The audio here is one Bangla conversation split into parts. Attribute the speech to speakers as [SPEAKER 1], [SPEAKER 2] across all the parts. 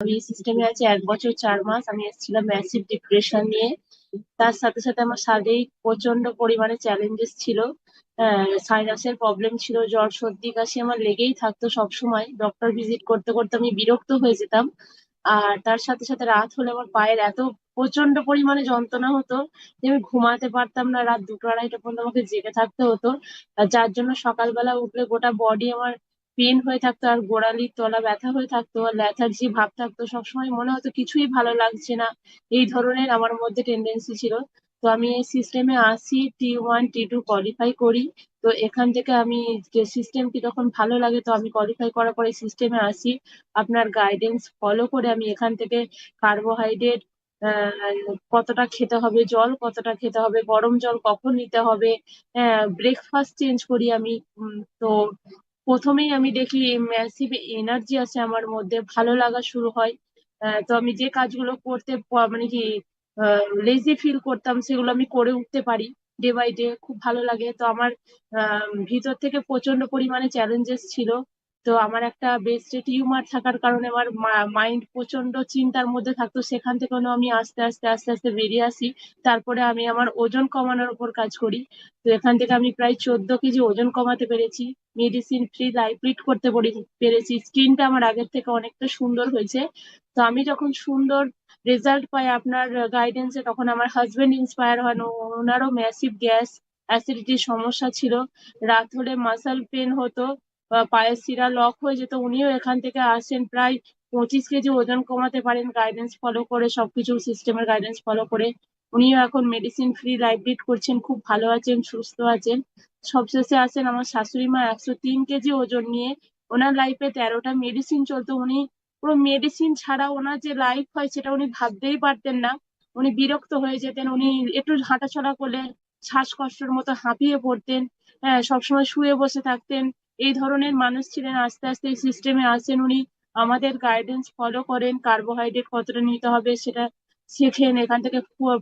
[SPEAKER 1] আমি এই সিস্টেমে আছি 1 বছর 4 মাস। আমি এসেছিলাম ম্যাসিভ ডিপ্রেশন নিয়ে। তার সাথে সাথে আমার শারীরিক প্রচন্ড পরিমাণে চ্যালেঞ্জেস ছিল। সাইনাসের প্রবলেম ছিল, জ্বর সর্দি কাশি আমার লেগেই থাকতো সবসময়। ডক্টর ভিজিট করতে করতে আমি বিরক্ত হয়ে যেতাম। আর তার সাথে সাথে রাত হলে আমার পায়ের এত প্রচন্ড পরিমাণে যন্ত্রণা হতো যে আমি ঘুমাতে পারতাম না। রাত 2টা 2:30 পর্যন্ত আমাকে জেগে থাকতে হতো। আর যার জন্য সকালবেলা উঠলে গোটা বডি আমার পেন হয়ে থাকতো, আর গোড়ালির তলা ব্যথা হয়ে থাকতো, আর ল্যাথার্জি ভাব থাকতো। সবসময় মনে হতো কিছুই ভালো লাগছে না। এই ধরনের আমার মধ্যে টেন্ডেন্সি ছিল। তো আমি এই সিস্টেমে আসি, T1 T2 কোয়ালিফাই করি। তো এখান থেকে আমি যে সিস্টেমটি তখন ভালো লাগে, তো আমি কোয়ালিফাই করার পরে সিস্টেমে আসি। আপনার গাইডেন্স ফলো করে আমি এখান থেকে কার্বোহাইড্রেট কতটা খেতে হবে, জল কতটা খেতে হবে, গরম জল কখন নিতে হবে, ব্রেকফাস্ট চেঞ্জ করি আমি। তো প্রথমেই আমি দেখি ম্যাসিভ এনার্জি আছে আমার মধ্যে, ভালো লাগা শুরু হয়। তো আমি যে কাজগুলো করতে মানে কি লেজি ফিল করতাম, সেগুলো আমি করে উঠতে পারি ডে বাই ডে। খুব ভালো লাগে। তো আমার ভিতর থেকে প্রচন্ড পরিমাণে চ্যালেঞ্জেস ছিল। তো আমার একটা ব্রেস্টে টিউমার থাকার কারণে আমার মাইন্ড প্রচন্ড চিন্তার মধ্যে থাকতো। সেখান থেকে আমি আস্তে আস্তে আস্তে আস্তে বেরিয়ে আসি। তারপরে আমি আমার ওজন কমানোর উপর কাজ করি। তো এখান থেকে আমি প্রায় 14 কেজি ওজন কমাতে পেরেছি। মেডিসিন ফ্রি লাইফ লিড করতে পেরেছি। স্কিনটা আমার আগের থেকে অনেকটা সুন্দর হয়েছে। তো আমি যখন সুন্দর রেজাল্ট পাই আপনার গাইডেন্সে, তখন আমার হাজবেন্ড ইন্সপায়ার হন। ওনারও ম্যাসিভ গ্যাস অ্যাসিডিটির সমস্যা ছিল। রাত হলে মাসাল পেন হতো, পায়ের শিরা লক হয়ে যেত। উনিও এখান থেকে আসেন, প্রায় 25 কেজি ওজন কমাতে পারেন গাইডেন্স ফলো করে, সবকিছু সিস্টেমের গাইডেন্স ফলো করে। উনিও এখন মেডিসিন ফ্রি লাইফ লিড করছেন, খুব ভালো আছেন, সুস্থ আছেন। সবশেষে আছেন আমার শাশুড়ি মা, 103 কেজি ওজন নিয়ে। ওনার লাইফে 13টা মেডিসিন চলতো। উনি পুরো মেডিসিন ছাড়া ওনার যে লাইফ হয় সেটা উনি ভাবতেই পারতেন না। উনি বিরক্ত হয়ে যেতেন। উনি একটু হাঁটাচলা করলে শ্বাসকষ্টের মতো হাঁপিয়ে পড়তেন। হ্যাঁ, সবসময় শুয়ে বসে থাকতেন। এই ধরনের মানুষ ছিলেন। আস্তে আস্তে এই সিস্টেমে আসেন উনি, আমাদের গাইডেন্স ফলো করেন, কার্বোহাইড্রেট কতটা নিতে হবে সেটা শেখেন। এখান থেকে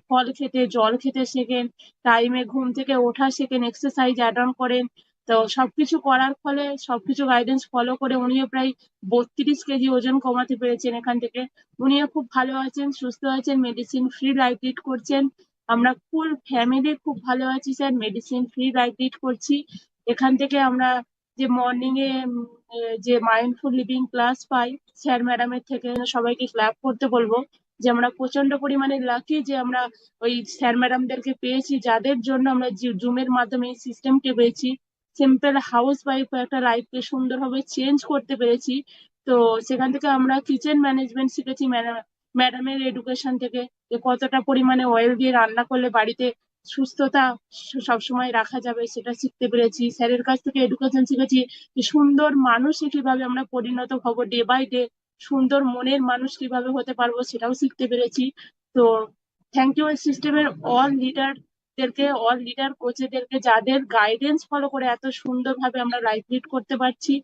[SPEAKER 1] ফল খেতে, জল খেতে শেখেন, টাইমে ঘুম থেকে ওঠা শেখেন, এক্সারসাইজ অ্যাড অন করেন। তো সবকিছু করার ফলে, সবকিছু গাইডেন্স ফলো করে উনিও প্রায় 32 কেজি ওজন কমাতে পেরেছেন এখান থেকে। উনিও খুব ভালো আছেন, সুস্থ আছেন, মেডিসিন ফ্রি লাইফ লিড করছেন। আমরা ফুল ফ্যামিলি খুব ভালো আছি sir, medicine free life lead করছি। এখান থেকে আমরা যে মর্নিং এ যে মাইন্ডফুল লিভিং ক্লাস পাই স্যার ম্যাডামের থেকে, সবাইকে ক্লাপ করতে বলবো যে আমরা প্রচন্ড পরিমাণে লাকি যে আমরা ওই স্যার ম্যাডামদেরকে পেয়েছি, যাদের জন্য আমরা জুমের মাধ্যমে এই সিস্টেমকে পেয়েছি। সিম্পল হাউস ওয়াইফ একটা লাইফকে সুন্দরভাবে চেঞ্জ করতে পেরেছি। তো সেখান থেকে আমরা কিচেন ম্যানেজমেন্ট শিখেছি ম্যাডামের এডুকেশন থেকে, যে কতটা পরিমাণে অয়েল দিয়ে রান্না করলে বাড়িতে সুস্থতা সবসময় রাখা যাবে সেটা শিখতে পেরেছি। স্যারের কাছ থেকে এডুকেশন শিখেছি যে সুন্দর মানুষে কিভাবে আমরা পরিণত হব ডে বাই ডে, সুন্দর মনের মানুষ কিভাবে হতে পারবো সেটাও শিখতে পেরেছি। তো থ্যাংক ইউ সিস্টেমের অল লিডার কোচেদেরকে, যাদের গাইডেন্স ফলো করে এত সুন্দরভাবে আমরা লাইফ লিড করতে পারছি।